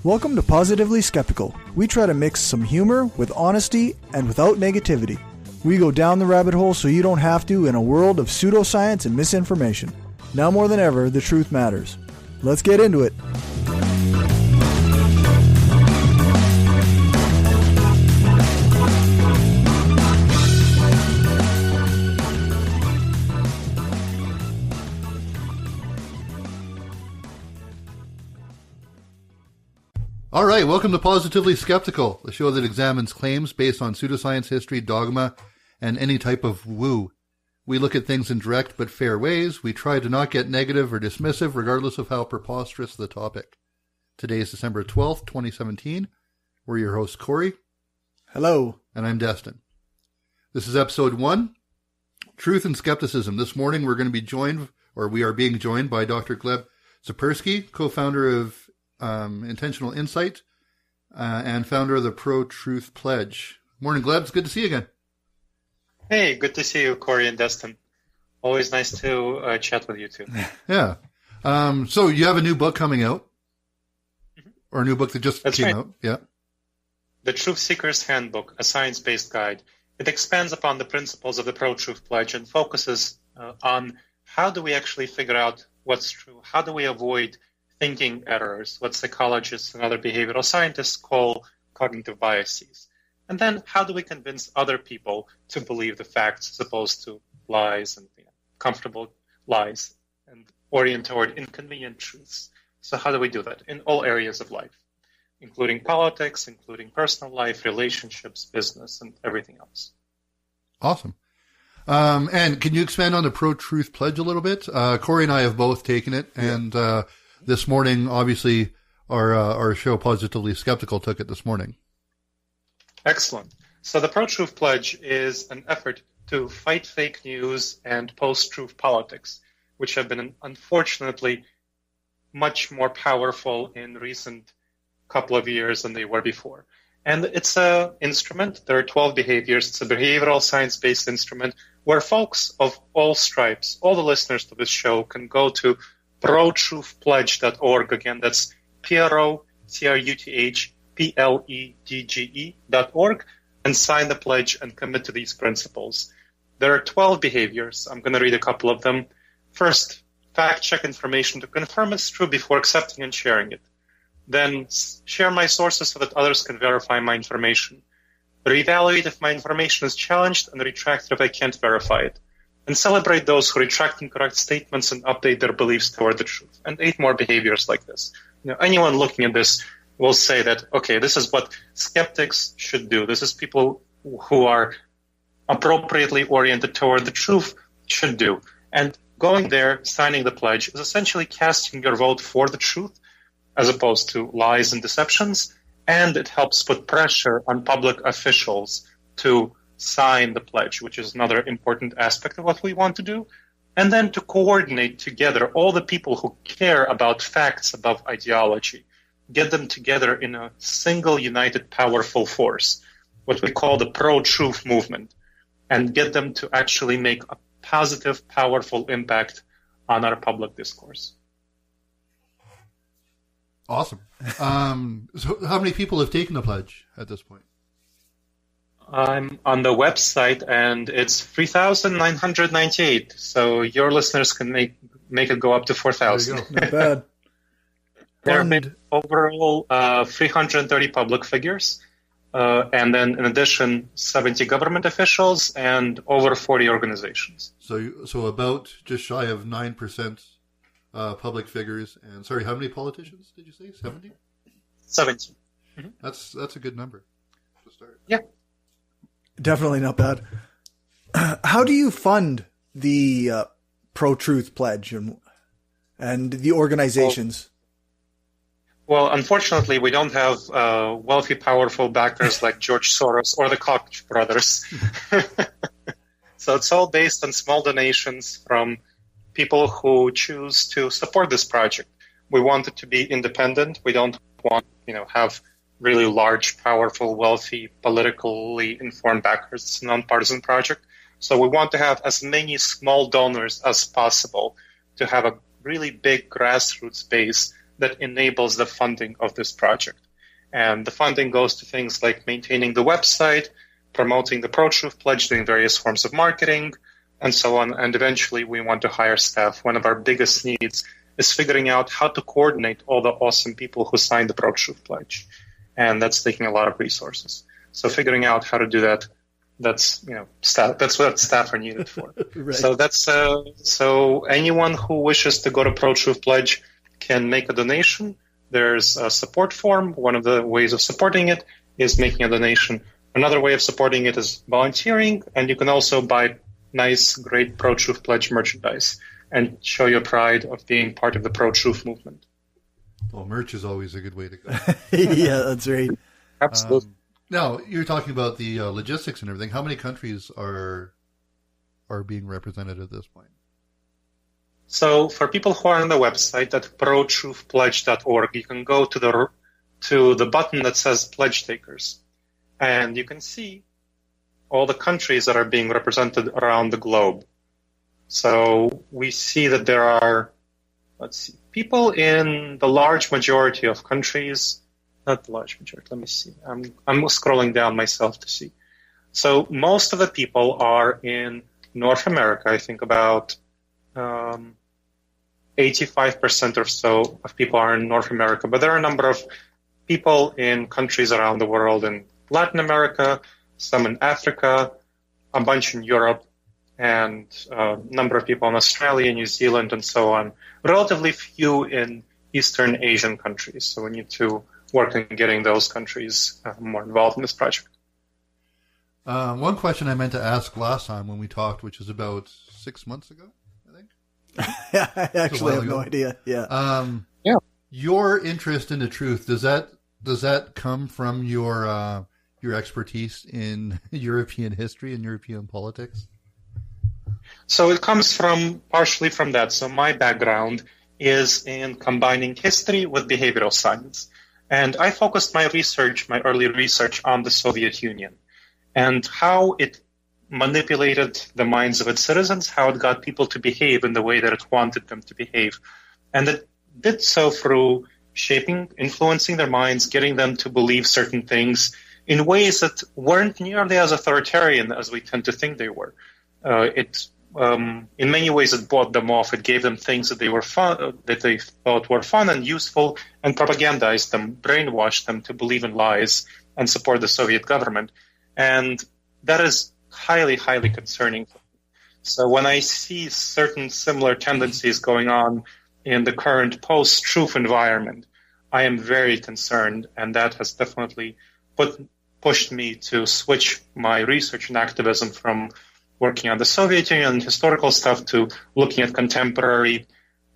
Welcome to Positively Skeptical. We try to mix some humor with honesty and without negativity. We go down the rabbit hole so you don't have to in a world of pseudoscience and misinformation. Now more than ever, the truth matters. Let's get into it. All right, welcome to Positively Skeptical, the show that examines claims based on pseudoscience, history, dogma, and any type of woo. We look at things in direct but fair ways. We try to not get negative or dismissive, regardless of how preposterous the topic. Today is December 12th, 2017. We're your hosts, Cory. Hello. And I'm Destin. This is episode 1, Truth and Skepticism. This morning we are being joined by Dr. Gleb Tsipursky, co-founder of Intentional Insight, and founder of the Pro-Truth Pledge. Morning, Gleb. It's good to see you again. Hey, good to see you, Cory and Destin. Always nice to chat with you too. Yeah. So you have a new book coming out, or a new book that just came out. Yeah. The Truth Seeker's Handbook, a science-based guide. It expands upon the principles of the Pro-Truth Pledge and focuses on how do we actually figure out what's true? How do we avoid thinking errors, what psychologists and other behavioral scientists call cognitive biases? And then how do we convince other people to believe the facts as opposed to lies and comfortable lies and orient toward inconvenient truths? So how do we do that in all areas of life, including politics, including personal life, relationships, business, and everything else? Awesome. And can you expand on the Pro-Truth Pledge a little bit? Cory and I have both taken it, and this morning, obviously, our show, Positively Skeptical, took it this morning. Excellent. So the Pro-Truth Pledge is an effort to fight fake news and post-truth politics, which have been, unfortunately, much more powerful in recent couple of years than they were before. And it's an instrument. There are 12 behaviors. It's a behavioral science-based instrument where folks of all stripes, all the listeners to this show, can go to protruthpledge.org. Again, that's protruthpledge.org, and sign the pledge and commit to these principles. There are 12 behaviors. I'm going to read a couple of them. First, fact-check information to confirm it's true before accepting and sharing it. Then, share my sources so that others can verify my information. Reevaluate if my information is challenged and retract it if I can't verify it. And celebrate those who retract incorrect statements and update their beliefs toward the truth. And 8 more behaviors like this. Anyone looking at this will say that, okay, this is what skeptics should do. This is people who are appropriately oriented toward the truth should do. And going there, signing the pledge, is essentially casting your vote for the truth as opposed to lies and deceptions. And it helps put pressure on public officials to sign the pledge, which is another important aspect of what we want to do, and then to coordinate together all the people who care about facts above ideology, get them together in a single, united, powerful force, what we call the pro-truth movement, and get them to actually make a positive, powerful impact on our public discourse. Awesome. So how many people have taken the pledge at this point? I'm on the website, and it's 3,998. So your listeners can make it go up to 4,000. Not bad. There have been overall 330 public figures, and then in addition, 70 government officials and over 40 organizations. So about just shy of 9% public figures. And sorry, how many politicians did you say? 70? 70. Mm-hmm. That's a good number to start. Yeah. Definitely not bad. How do you fund the Pro-Truth Pledge and the organizations? Well, unfortunately, we don't have wealthy, powerful backers like George Soros or the Koch brothers. So it's all based on small donations from people who choose to support this project. We want it to be independent. We don't want, have really large, powerful, wealthy, politically informed backers. It's a nonpartisan project. So we want to have as many small donors as possible to have a really big grassroots base that enables the funding of this project. And the funding goes to things like maintaining the website, promoting the Pro-Truth Pledge, doing various forms of marketing, and so on. And eventually we want to hire staff. One of our biggest needs is figuring out how to coordinate all the awesome people who signed the Pro-Truth Pledge. And that's taking a lot of resources. So figuring out how to do that, that's staff. That's what staff are needed for. Right. So that's so anyone who wishes to go to Pro-Truth Pledge can make a donation. There's a support form. One of the ways of supporting it is making a donation. Another way of supporting it is volunteering, and you can also buy nice, great Pro-Truth Pledge merchandise and show your pride of being part of the Pro-Truth movement. Well, merch is always a good way to go. Yeah, that's right. Absolutely. Now, you're talking about the logistics and everything. How many countries are being represented at this point? So for people who are on the website at protruthpledge.org, you can go to the button that says Pledge Takers, and you can see all the countries that are being represented around the globe. So we see that there are, people in the large majority of countries. Not the large majority. Let me see. I'm scrolling down myself to see. So most of the people are in North America. I think about 85% or so of people are in North America. But there are a number of people in countries around the world, in Latin America, some in Africa, a bunch in Europe, and a number of people in Australia, New Zealand, and so on. Relatively few in Eastern Asian countries. So we need to work on getting those countries more involved in this project. One question I meant to ask last time when we talked, which is about 6 months ago, I think. I actually have no idea. Yeah. Your interest in the truth, does that come from your expertise in European history and European politics? So it comes partially from that. So my background is in combining history with behavioral science. And I focused my early research on the Soviet Union and how it manipulated the minds of its citizens, how it got people to behave in the way that it wanted them to behave. And it did so through influencing their minds, getting them to believe certain things in ways that weren't nearly as authoritarian as we tend to think they were. In many ways, it bought them off. It gave them things that they thought were fun and useful, and propagandized them, brainwashed them to believe in lies and support the Soviet government. And that is highly, highly concerning. So when I see certain similar tendencies going on in the current post-truth environment, I am very concerned, and that has definitely pushed me to switch my research and activism from working on the Soviet Union and historical stuff to looking at contemporary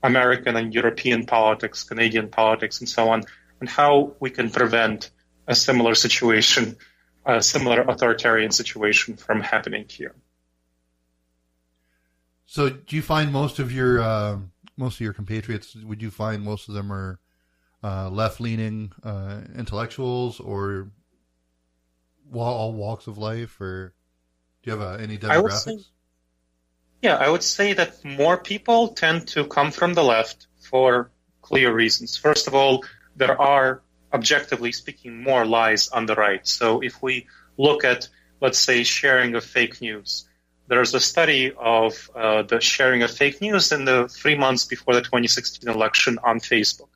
American and European politics, Canadian politics, and so on, and how we can prevent a similar situation, a similar authoritarian situation from happening here. So do you find most of your compatriots, would you find most of them are left-leaning intellectuals, or all walks of life, or do you have any demographics? I would say that more people tend to come from the left for clear reasons. First of all, there are, objectively speaking, more lies on the right. So if we look at, let's say, sharing of fake news, there's a study of the sharing of fake news in the 3 months before the 2016 election on Facebook.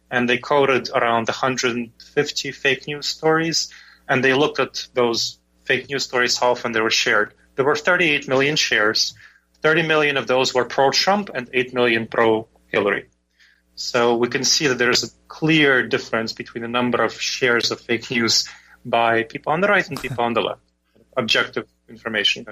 And they quoted around 150 fake news stories, and they looked at those fake news stories, how often they were shared. There were 38 million shares. 30 million of those were pro-Trump and 8 million pro-Hillary. So we can see that there's a clear difference between the number of shares of fake news by people on the right and people on the left. Objective information,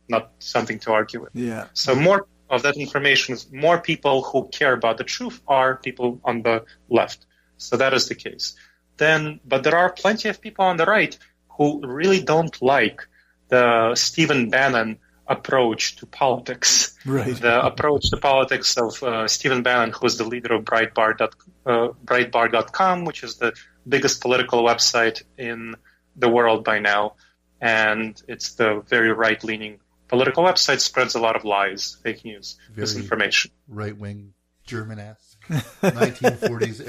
not something to argue with. Yeah. So more of that information is more people who care about the truth are people on the left. So that is the case. But there are plenty of people on the right who really don't like the Stephen Bannon approach to politics. Right. The approach to politics of Stephen Bannon, who is the leader of Breitbart.com, which is the biggest political website in the world by now. And it's the very right-leaning political website, spreads a lot of lies, fake news, very misinformation. Right-wing German-esque. 1940s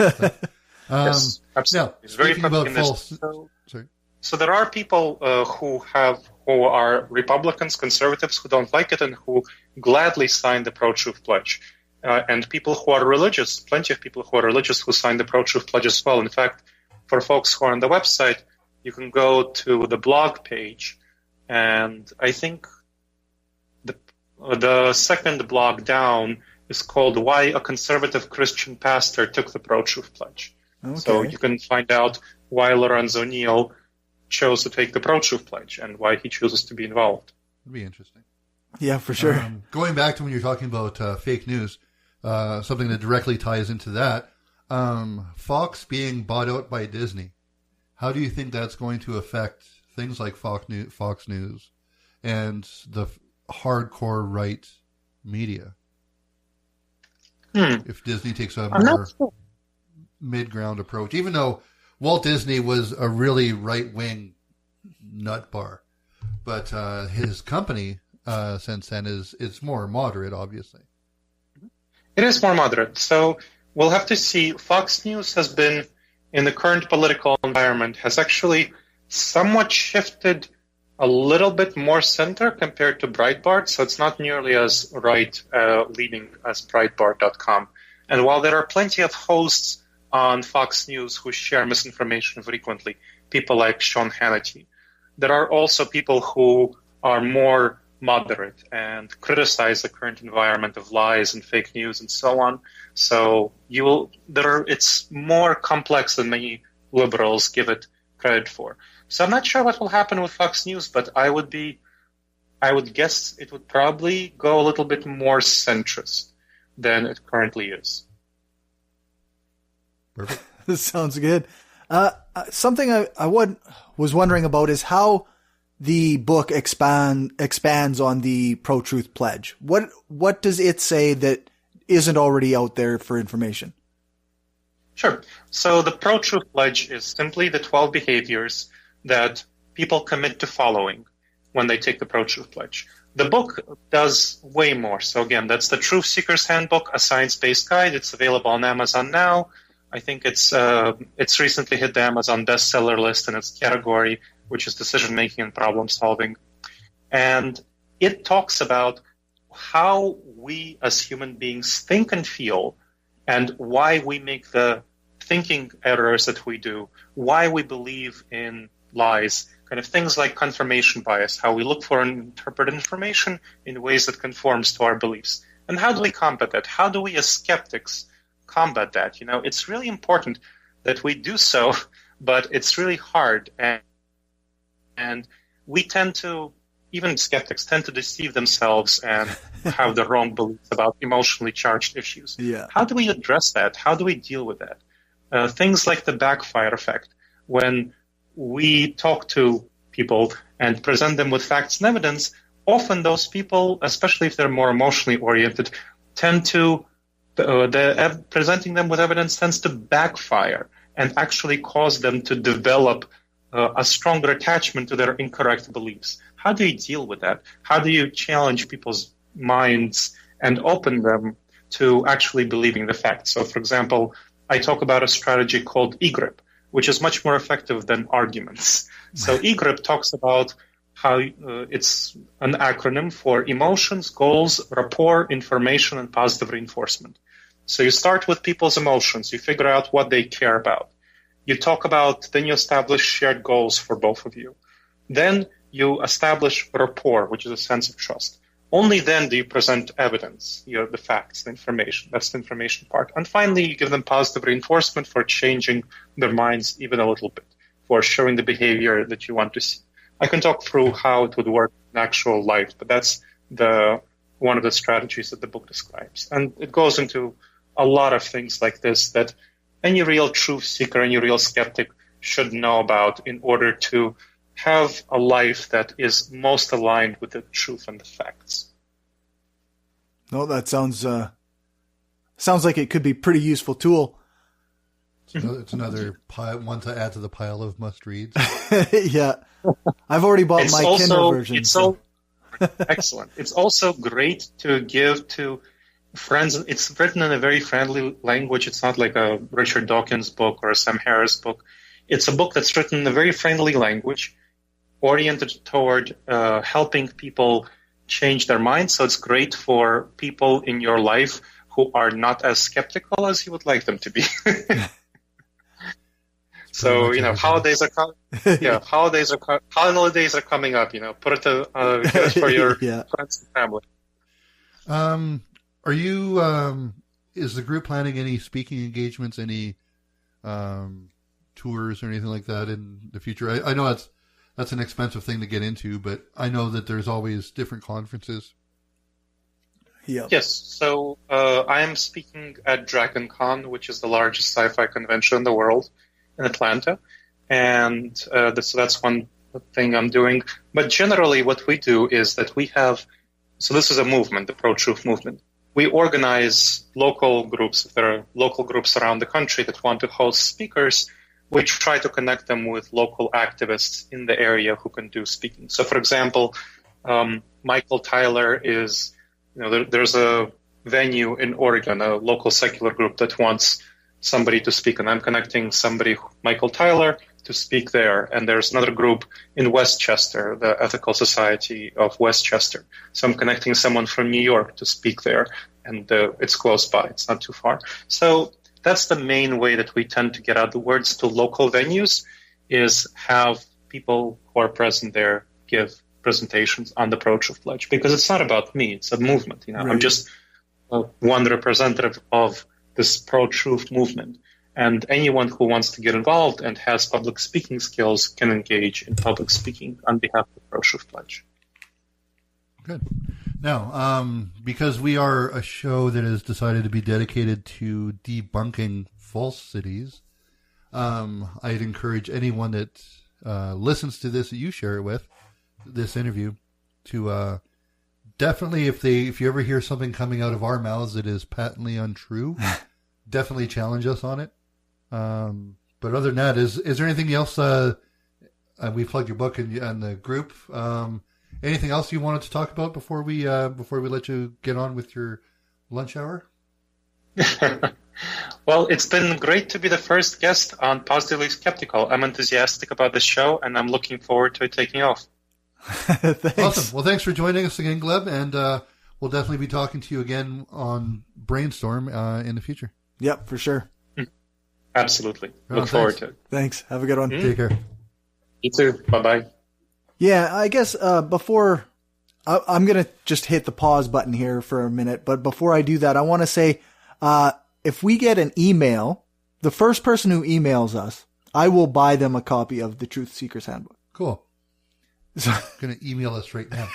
era. Yes, absolutely. Now, it's very speaking about false... So there are people who are Republicans, conservatives, who don't like it and who gladly sign the pro-truth pledge. And people who are religious, plenty of people who are religious who sign the pro-truth pledge as well. In fact, for folks who are on the website, you can go to the blog page, and I think the second blog down is called Why a Conservative Christian Pastor Took the Pro-Truth Pledge. Okay. So you can find out why Lorenzo Neal chose to take the pro-truth pledge and why he chooses to be involved. It'd be interesting. Yeah, for sure. Going back to when you're talking about fake news, something that directly ties into that, Fox being bought out by Disney. How do you think that's going to affect things like Fox News and the hardcore right media? If Disney takes a more mid-ground approach, even though Walt Disney was a really right-wing nut bar, but his company since then is more moderate, obviously. It is more moderate. So we'll have to see. Fox News has been, in the current political environment, has actually somewhat shifted a little bit more center compared to Breitbart. So it's not nearly as right-leaning as Breitbart.com. And while there are plenty of hosts on Fox News who share misinformation frequently, people like Sean Hannity, there are also people who are more moderate and criticize the current environment of lies and fake news and so on. So it's more complex than many liberals give it credit for. So I'm not sure what will happen with Fox News, but I would guess it would probably go a little bit more centrist than it currently is. Perfect. This sounds good. Something I was wondering about is how the book expands on the pro-truth pledge. What does it say that isn't already out there for information? Sure. So the pro-truth pledge is simply the 12 behaviors that people commit to following when they take the pro-truth pledge. The book does way more. So again, that's the Truth Seeker's Handbook, a science-based guide. It's available on Amazon now. I think it's recently hit the Amazon bestseller list in its category, which is decision-making and problem-solving. And it talks about how we as human beings think and feel and why we make the thinking errors that we do, why we believe in lies, kind of things like confirmation bias, how we look for and interpret information in ways that conforms to our beliefs. And how do we combat that? How do we as skeptics combat that? It's really important that we do so, but it's really hard. And we tend to, even skeptics tend to deceive themselves and have the wrong beliefs about emotionally charged issues. Yeah. How do we address that? How do we deal with that? Things like the backfire effect. When we talk to people and present them with facts and evidence, often those people, especially if they're more emotionally oriented, tend to presenting them with evidence tends to backfire and actually cause them to develop a stronger attachment to their incorrect beliefs. How do you deal with that? How do you challenge people's minds and open them to actually believing the facts? So, for example, I talk about a strategy called eGrip, which is much more effective than arguments. So eGrip talks about how it's an acronym for emotions, goals, rapport, information, and positive reinforcement. So you start with people's emotions. You figure out what they care about. Then you establish shared goals for both of you. Then you establish rapport, which is a sense of trust. Only then do you present evidence, the facts, the information. That's the information part. And finally, you give them positive reinforcement for changing their minds even a little bit, for showing the behavior that you want to see. I can talk through how it would work in actual life, but that's one of the strategies that the book describes. And it goes into a lot of things like this that any real truth seeker, any real skeptic should know about in order to have a life that is most aligned with the truth and the facts. No, that sounds like it could be a pretty useful tool. It's another one to add to the pile of must-reads. Yeah. I've already bought my Kindle version. Excellent. It's also great to give to friends. It's written in a very friendly language. It's not like a Richard Dawkins book or a Sam Harris book. It's a book that's written in a very friendly language, oriented toward helping people change their minds. So it's great for people in your life who are not as skeptical as you would like them to be. So, holidays are coming up, put it gifts for your friends and family. Are you, is the group planning any speaking engagements, any tours or anything like that in the future? I know that's an expensive thing to get into, but I know that there's always different conferences. Yeah. Yes. So I am speaking at Dragon Con, which is the largest sci-fi convention in the world, in Atlanta, and so that's one thing I'm doing. But generally, what we do is that we have. So this is a movement, the pro-truth movement. We organize local groups. If there are local groups around the country that want to host speakers, we try to connect them with local activists in the area who can do speaking. So, for example, Michael Tyler is, there's a venue in Oregon, a local secular group that wants somebody to speak, and I'm connecting somebody, Michael Tyler, to speak there. And there's another group in Westchester, the Ethical Society of Westchester. So I'm connecting someone from New York to speak there, and it's close by. It's not too far. So that's the main way that we tend to get out the words to local venues, is have people who are present there give presentations on the pro-truth pledge, because it's not about me. It's a movement. Right. I'm just one representative of this pro-truth movement. And anyone who wants to get involved and has public speaking skills can engage in public speaking on behalf of the pro-truth pledge. Good. Now, because we are a show that has decided to be dedicated to debunking falsities, I'd encourage anyone that listens to this that you share it with, this interview, to definitely, if you ever hear something coming out of our mouths that is patently untrue, definitely challenge us on it. But other than that, is there anything else? We plugged your book and the group. Anything else you wanted to talk about before we let you get on with your lunch hour? Well, it's been great to be the first guest on Positively Skeptical. I'm enthusiastic about this show, and I'm looking forward to it taking off. Thanks. Awesome. Well, thanks for joining us again, Gleb, and we'll definitely be talking to you again on Brainstorm in the future. Yep, for sure. Absolutely. Look forward to it. Thanks. Have a good one. Take care. You too. Bye-bye. Yeah, I guess before I'm going to just hit the pause button here for a minute. But before I do that, I want to say if we get an email, the first person who emails us, I will buy them a copy of the Truth Seeker's Handbook. Cool. So, going to email us right now.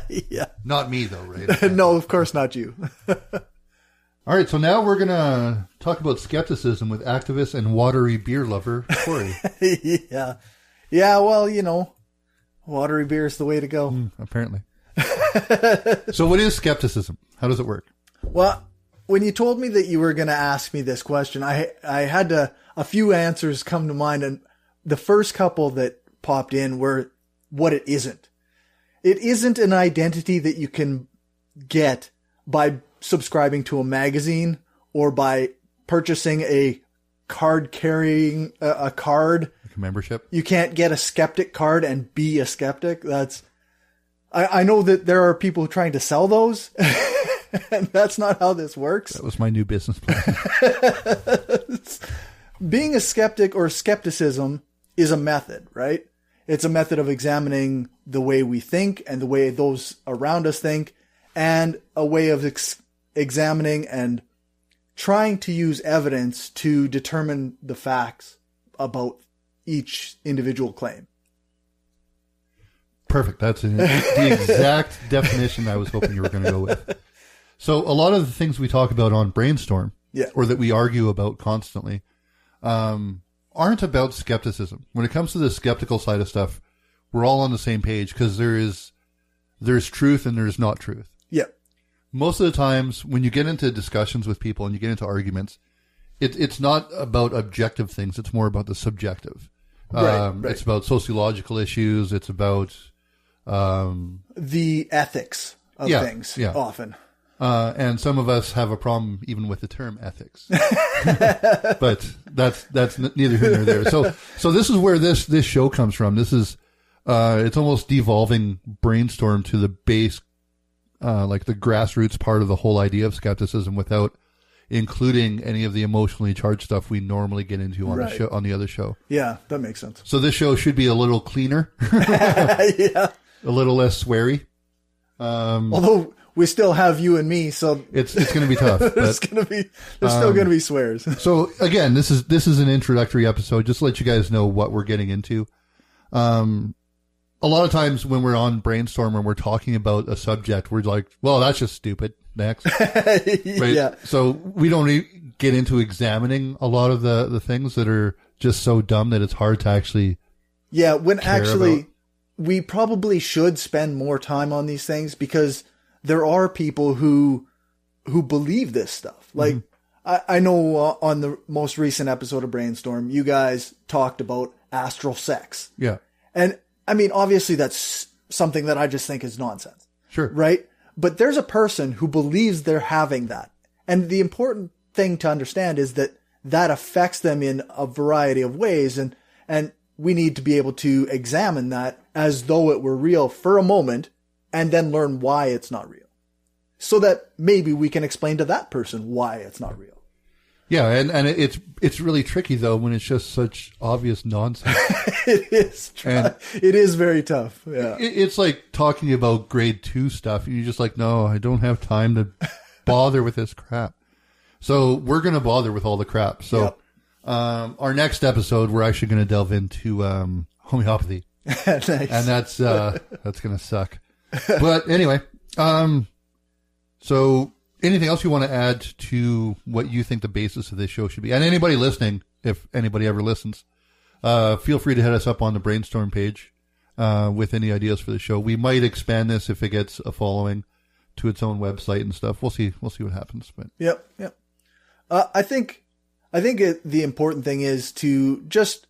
Yeah. Not me, though, right? No, of course not you. All right, so now we're going to talk about skepticism with activist and watery beer lover, Cory. Yeah. Yeah, well, watery beer is the way to go. Apparently. So what is skepticism? How does it work? Well, when you told me that you were going to ask me this question, I had a few answers come to mind, and the first couple that popped in were what it isn't. It isn't an identity that you can get by subscribing to a magazine or by purchasing a card carrying a card. Like a membership. You can't get a skeptic card and be a skeptic. I know that there are people trying to sell those, and that's not how this works. That was my new business plan. Being a skeptic or skepticism is a method, right? It's a method of examining the way we think and the way those around us think, and a way of examining and trying to use evidence to determine the facts about each individual claim. Perfect. That's the exact definition I was hoping you were going to go with. So a lot of the things we talk about on Brainstorm, or that we argue about constantly, aren't about skepticism. When it comes to the skeptical side of stuff, we're all on the same page because there's truth and there's not truth. Yeah. Most of the times when you get into discussions with people and you get into arguments, it's not about objective things. It's more about the subjective. Right. It's about sociological issues. It's about the ethics of things often. And some of us have a problem even with the term ethics. But that's neither here nor there. So this is where this show comes from. This is, it's almost devolving Brainstorm to the base, like the grassroots part of the whole idea of skepticism without including any of the emotionally charged stuff we normally get into on the show, on the other show. Yeah, that makes sense. So this show should be a little cleaner. Yeah. A little less sweary. Although we still have you and me, so it's going to be tough. there's still going to be swears. So again, this is an introductory episode, just to let you guys know what we're getting into. A lot of times when we're on Brainstorm and we're talking about a subject, we're like, well, that's just stupid. Next. Right? Yeah. So we don't get into examining a lot of the things that are just so dumb that it's hard to actually. Yeah. When actually about. We probably should spend more time on these things because there are people who believe this stuff. Like I know on the most recent episode of Brainstorm, you guys talked about astral sex. Yeah. And I mean, obviously that's something that I just think is nonsense. Sure. Right. But there's a person who believes they're having that. And the important thing to understand is that affects them in a variety of ways. And we need to be able to examine that as though it were real for a moment and then learn why it's not real. So that maybe we can explain to that person why it's not real. Yeah. And it's really tricky though when it's just such obvious nonsense. It is. It is very tough. Yeah. It's like talking about grade 2 stuff. And you're just like, no, I don't have time to bother with this crap. So we're going to bother with all the crap. So, yep. Our next episode, we're actually going to delve into, homeopathy. Nice. And that's going to suck. But anyway, so anything else you want to add to what you think the basis of this show should be? And anybody listening, if anybody ever listens, feel free to hit us up on the Brainstorm page with any ideas for the show. We might expand this if it gets a following to its own website and stuff. We'll see what happens. But Yep. I think the important thing is to just,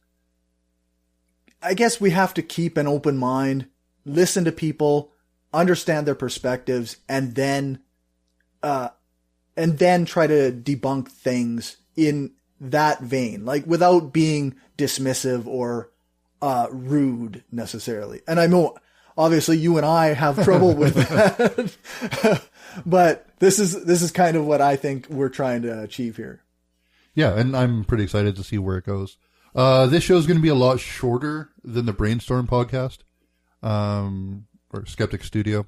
I guess we have to keep an open mind, listen to people, understand their perspectives, and then try to debunk things in that vein, like without being dismissive or rude necessarily. And I know obviously you and I have trouble with that, but this is kind of what I think we're trying to achieve here. Yeah, and I'm pretty excited to see where it goes. This show is going to be a lot shorter than the Brainstorm podcast, or Skeptic Studio.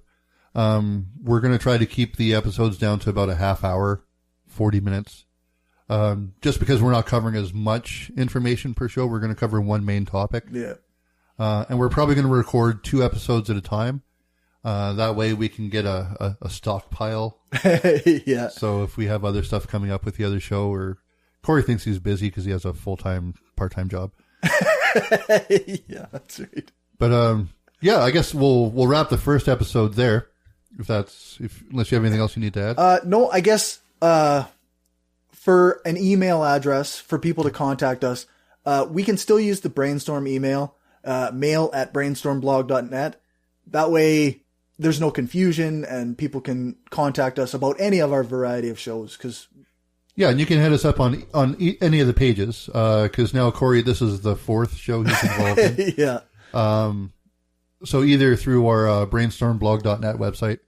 We're going to try to keep the episodes down to about a half hour, 40 minutes. Just because we're not covering as much information per show, we're going to cover one main topic. Yeah. And we're probably going to record 2 episodes at a time. That way we can get a stockpile. Yeah. So if we have other stuff coming up with the other show, or Cory thinks he's busy because he has a full-time, part-time job. Yeah, that's right. But, yeah, I guess we'll wrap the first episode there. Unless you have anything else you need to add. No, I guess, for an email address for people to contact us, we can still use the Brainstorm email, mail@brainstormblog.net. That way there's no confusion and people can contact us about any of our variety of shows. Yeah, and you can hit us up on any of the pages, because now, Cory, this is the 4th show he's involved in. Yeah. So either through our brainstormblog.net website,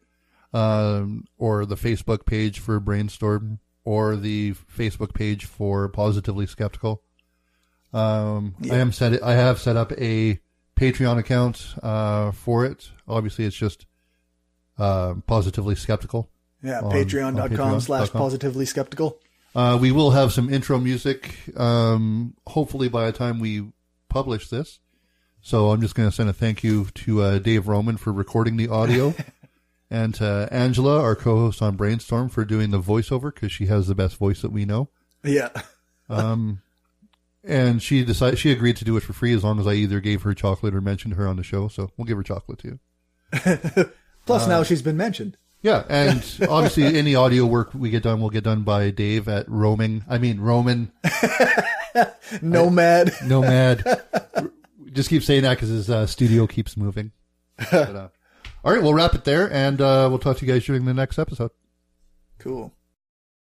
or the Facebook page for Brainstorm, or the Facebook page for Positively Skeptical. Yeah. I have set up a Patreon account for it. Obviously, it's just Positively Skeptical. Yeah, patreon.com/Positively Skeptical. We will have some intro music, hopefully by the time we publish this. So I'm just going to send a thank you to Dave Roman for recording the audio, and to Angela, our co-host on Brainstorm, for doing the voiceover, because she has the best voice that we know. Yeah. And she agreed to do it for free as long as I either gave her chocolate or mentioned her on the show. So we'll give her chocolate too. Plus now she's been mentioned. Yeah, and obviously any audio work we get done will get done by Dave at Roman. Nomad. Nomad. Just keep saying that because his studio keeps moving. But, all right, we'll wrap it there, and we'll talk to you guys during the next episode. Cool.